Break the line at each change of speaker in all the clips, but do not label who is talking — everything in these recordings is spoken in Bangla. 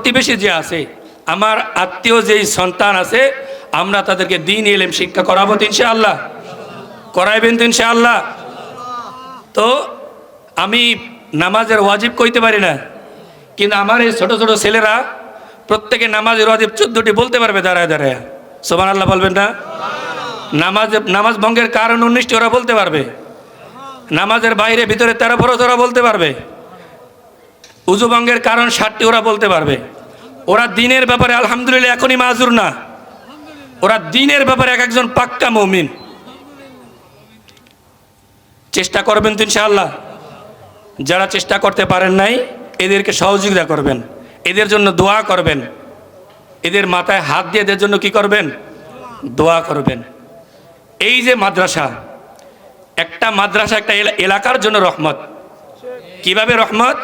প্রতিবেশী যে আছে, আমার আত্মীয় যেই সন্তান আছে, আমরা তাদেরকে দ্বীন ইলম শিক্ষা করাবো তো ইনশাআল্লাহ, করাইবেন তো ইনশাআল্লাহ। তো আমি নামাজের ওয়াজিব কইতে পারি না, কিন্তু আমার এই ছোট ছোট ছেলেরা প্রত্যেকে নামাজের ওয়াজিব 14টি বলতে পারবে দাঁড়ায় দাঁড়ায়। সুবহানাল্লাহ বলবেন না? নামাজ ভঙ্গের কারণ 19টি ওরা বলতে পারবে। নামাজের বাইরে ভিতরে 13 ফরজ ওরা বলতে পারবে। উযু ভঙ্গের কারণ 60টি ওরা বলতে পারবে। ওরা দ্বীনের ব্যাপারে আলহামদুলিল্লাহ এখনই মাজুর না, ওরা দ্বীনের ব্যাপারে এক একজন পাক্কা মুমিন। চেষ্টা করবেন তো ইনশাআল্লাহ। যারা চেষ্টা করতে পারেন নাই এদেরকে সহযোগিতা করবেন, এদের জন্য দোয়া করবেন, এদের মাথায় হাত দিয়ে এদের জন্য কি করবেন? দোয়া করবেন। এই যে মাদ্রাসা, একটা মাদ্রাসা একটা এলাকার জন্য রহমত। কিভাবে রহমত?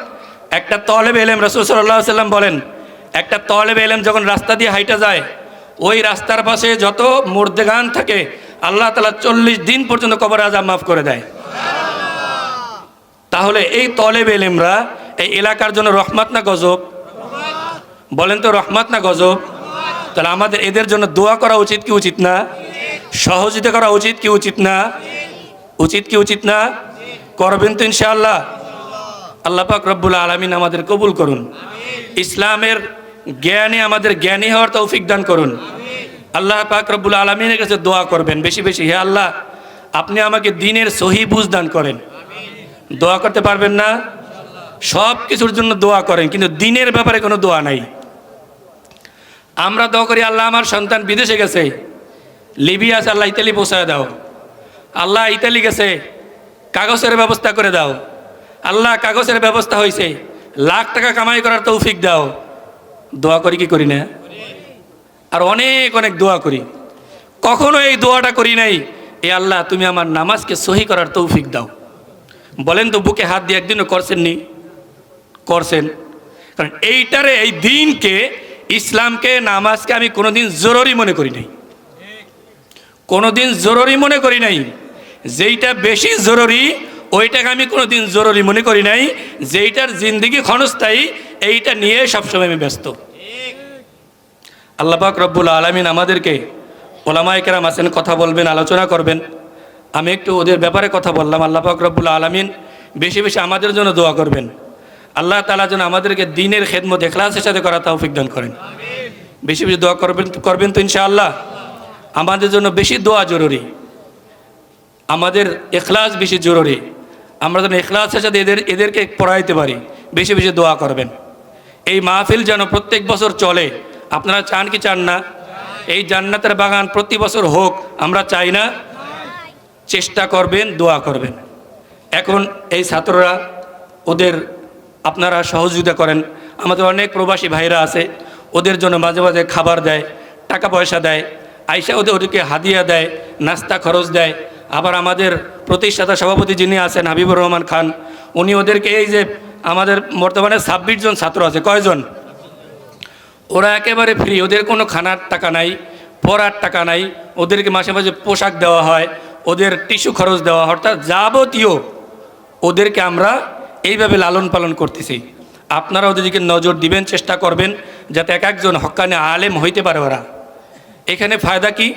একটা তলেবে ইলম, রাসূল সাল্লাল্লাহু আলাইহি ওয়াসাল্লাম বলেন, একটা তলেবে ইলম যখন রাস্তা দিয়ে হাইটা যায়, ওই রাস্তার পাশে যত মুর্দেগান থাকে আল্লাহ তাআলা 40 দিন পর্যন্ত কবর আযাব মাফ করে দেয়। তাহলে এই তলেবে ইলমরা এই এলাকার জন্য রহমত না গজব? বলেন তো, রহমত না গজব? তাহলে আমাদের এদের জন্য দোয়া করা উচিত কি উচিত না? সহযোগিতা করা উচিত কি উচিত না? উচিত কি উচিত না? করবেন তো ইনশাআল্লাহ। আল্লাহ পাক রব্বুল আলামিন আমাদের কবুল করুন। ইসলামের জ্ঞানে আমাদের জ্ঞানী হওয়ার তৌফিক দান করুন। আল্লাহ পাক রব্বুল আলামিনের কাছে দোয়া করবেন বেশি বেশি, হে আল্লাহ আপনি আমাকে দ্বীনের সহি বুঝ দান করেন। দোয়া করতে পারবেন না? সব কিছুর জন্য দোয়া করেন, কিন্তু দ্বীনের ব্যাপারে কোনো দোয়া নাই। আমরা দোয়া করি আল্লাহ আমার সন্তান বিদেশে গেছে, লিবিয়া আছে, আল্লাহ ইতালি পৌঁছায় দাও। আল্লাহ ইতালি গেছে, কাগজের ব্যবস্থা করে দাও। আল্লাহ কাগজের ব্যবস্থা হয়েছে, লাখ টাকা কামাই করার তৌফিক দাও। দোয়া করি কি করি না? আর অনেক অনেক দোয়া করি। কখনো এই দোয়াটা করি নাই, এ আল্লাহ তুমি আমার নামাজকে সহি করার তৌফিক দাও। বলেন তো, বুকে হাত দিয়ে একদিনও করছেননি? করছেন। কারণ এইটারে, এই দ্বীনকে, ইসলামকে, নামাজকে আমি কোনোদিন জরুরি মনে করি নাই, কোনোদিন জরুরি মনে করি নাই। যেইটা বেশি জরুরি ওইটাকে আমি কোনোদিন জরুরি মনে করি নাই। যেইটার জিন্দেগি ক্ষণস্থায়ী এইটা নিয়ে সবসময় আমি ব্যস্ত। আল্লাহ পাক রব্বুল আলামিন আমাদেরকে, ওলামায়ে কেরাম আছেন কথা বলবেন, আলোচনা করবেন, আমি একটু ওদের ব্যাপারে কথা বললাম। আল্লাহ পাক রব্বুল আলামিন বেশি বেশি আমাদের জন্য দোয়া করবেন। আল্লাহ তাআলা যেন আমাদেরকে দ্বীনের খেদমত ইখলাসের সাথে করা তৌফিক দান করেন। বেশি বেশি দোয়া করবেন তো ইনশাআল্লাহ। আমাদের জন্য বেশি দোয়া জরুরি, আমাদের ইখলাস বেশি জরুরি। আমরা যেন ইখলাসের সাথে এদেরকে পড়াইতে পারি, বেশি বেশি দোয়া করবেন। এই মাহফিল যেন প্রত্যেক বছর চলে। আপনারা চান কি চান না? এই জান্নাতের বাগান প্রতি বছর হোক, আমরা চাই না? চেষ্টা করবেন, দোয়া করবেন। এখন এই ছাত্ররা, ওদের আপনারা সহযোগিতা করেন। আমাদের অনেক প্রবাসী ভাইরা আছে, ওদের জন্য মাঝে মাঝে খাবার দেয়, টাকা পয়সা দেয়, আইসা ওদেরকে হাদিয়া দেয়, নাস্তা খরচ দেয়। আবার আমাদের প্রতিষ্ঠাতা সভাপতি যিনি আছেন হাবিবুর রহমান খান, উনি ওদেরকে, এই যে আমাদের বর্তমানে 26 জন ছাত্র আছে, কয়জন? ওরা একেবারে ফ্রি, ওদের কোনো খানার টাকা নাই, পড়ার টাকা নাই। ওদেরকে মাসে মাসে পোশাক দেওয়া হয়, ওদের টিস্যু খরচ দেওয়া হয়, অর্থাৎ যাবতীয় ওদেরকে আমরা এইভাবে লালন পালন করতেছি। আপনারা ওদেরকে নজর দিবেন, চেষ্টা করবেন যাতে এক একজন হক্কানে আলেম হইতে পারে ওরা। এখানে ফায়দা কি?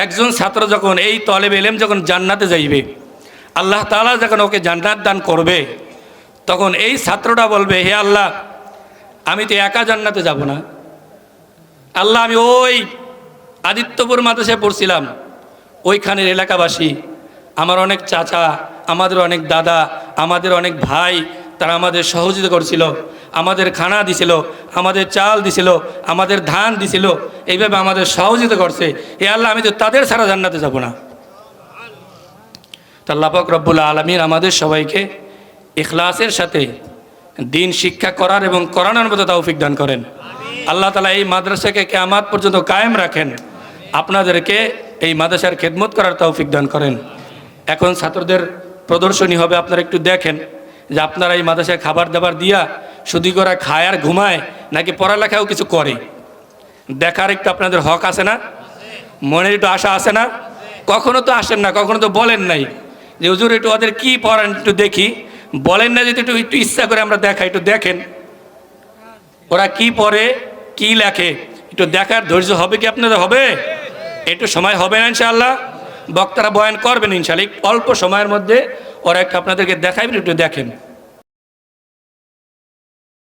একজন ছাত্র যখন, এই তলেবে ইলম যখন জান্নাতে যাইবে, আল্লাহ তাআলা যখন ওকে জান্নাত দান করবে, তখন এই ছাত্রটা বলবে, হে আল্লাহ আমি তো একা জান্নাতে যাব না। আল্লাহ আমি ওই আদিত্যপুর মাদ্রাসায় পড়ছিলাম, ওইখানের এলাকাবাসী, আমার অনেক চাচা, আমাদের অনেক দাদা, আমাদের অনেক ভাই, তারা আমাদের সহযোগিতা করছিল, আমাদের খানা দিছিল, আমাদের চাল দিছিল, আমাদের ধান দিছিল, এইভাবে আমাদের সহযোগিতা করছে। হে আল্লাহ আমি তো তাদের ছাড়া জান্নাতে যাব না। তা আল্লাহ পাক রব্বুল আলামিন আমাদের সবাইকে ইখলাসের সাথে দ্বীন শিক্ষা করার এবং করানোর মতো তৌফিক দান করেন। আল্লাহ তাআলা এই মাদ্রাসাকে কিয়ামত পর্যন্ত কায়েম রাখেন, আপনাদেরকে এই মাদ্রাসার খেদমত করার তৌফিক দান করেন। এখন ছাত্রদের প্রদর্শনী হবে, আপনারা একটু দেখেন যে আপনারা এই মাদ্রাসায় খাবার দাবার দিয়া শুধু করে খায় আর ঘুমায়, নাকি পড়ালেখাও কিছু করে। দেখার একটু আপনাদের হক আছে না? মনের একটু আশা আছে না? কখনো তো আসেন না, কখনো তো বলেন নাই যে হুজুর একটু ওদের কি পড়ান একটু দেখি, বলেন না যদি একটু একটু ইচ্ছা করে আমরা দেখাই, একটু দেখেন। ওরা কি পড়ে কি লেখে একটু দেখার ধৈর্য হবে কি আপনাদের? হবে? একটু সময় হবে না ইনশাআল্লাহ? বক্তারা বয়ান করবেন ইনশাআল্লাহ, অল্প সময়ের মধ্যে ওরা একটু আপনাদেরকে দেখাবেন, একটু দেখেন।